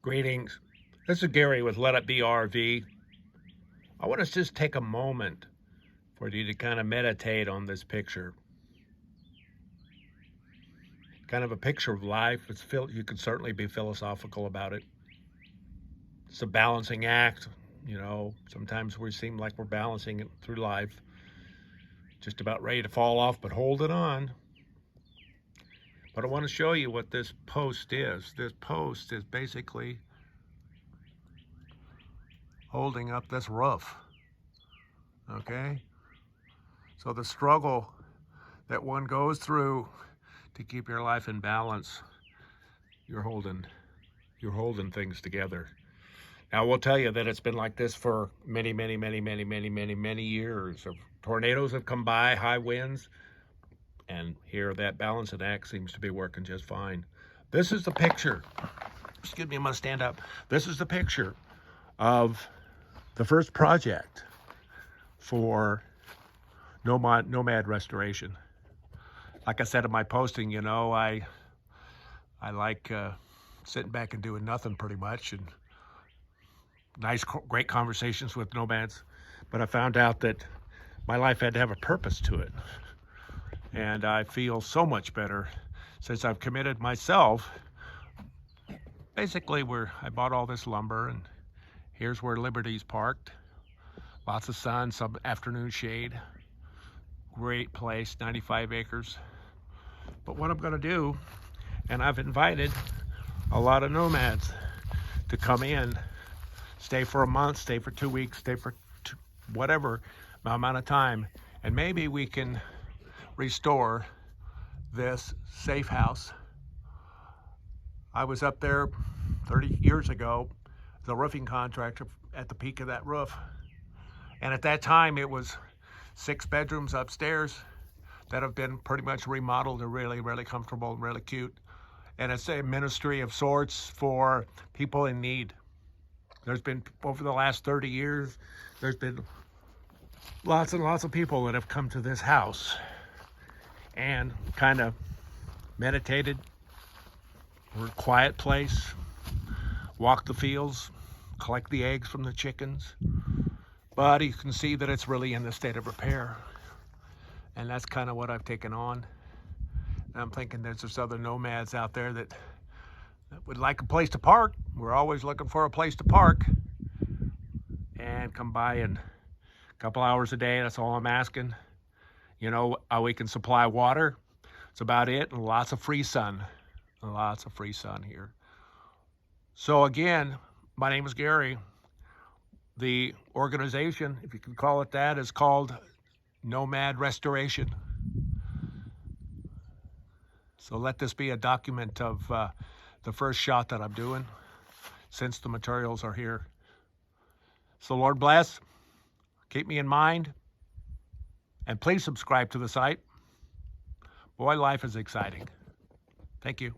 Greetings. This is Gary with Let It Be RV. I want to just take a moment for you to kind of meditate on this picture. Kind of a picture of life. You can certainly be philosophical about it. It's a balancing act. Sometimes we seem like we're balancing it through life. Just about ready to fall off, but holding on. But I want to show you what this post is. This post is basically holding up this roof. Okay? So the struggle that one goes through to keep your life in balance, you're holding things together. Now, we'll tell you that it's been like this for many years. Tornadoes have come by, high winds, and here that balancing act seems to be working just fine. This is the picture. Excuse me, I'm gonna stand up. This is the picture of the first project for Nomad Restoration. Like I said in my posting, I like sitting back and doing nothing pretty much, and great conversations with nomads. But I found out that my life had to have a purpose to it. And I feel so much better since I've committed myself. Basically, I bought all this lumber, and here's where Liberty's parked. Lots of sun, some afternoon shade. Great place, 95 acres. But what I'm gonna do, and I've invited a lot of nomads to come in, stay for a month, stay for 2 weeks, stay for whatever amount of time, and maybe we can restore this safe house. I was up there 30 years ago, the roofing contractor at the peak of that roof. And at that time, it was 6 bedrooms upstairs that have been pretty much remodeled. They're really comfortable and really cute. And it's a ministry of sorts for people in need. There's been, over the last 30 years, there's been lots and lots of people that have come to this house and kind of meditated. We're a quiet place, walk the fields, collect the eggs from the chickens. But you can see that it's really in the state of repair. And that's kind of what I've taken on. And I'm thinking there's just other nomads out there that would like a place to park. We're always looking for a place to park. And come by in a couple hours a day, that's all I'm asking. We can supply water. It's about it, and lots of free sun. Lots of free sun here. So again, my name is Gary. The organization, if you can call it that, is called Nomad Restoration. So let this be a document of the first shot that I'm doing since the materials are here. So Lord bless, keep me in mind, and please subscribe to the site. Boy, life is exciting. Thank you.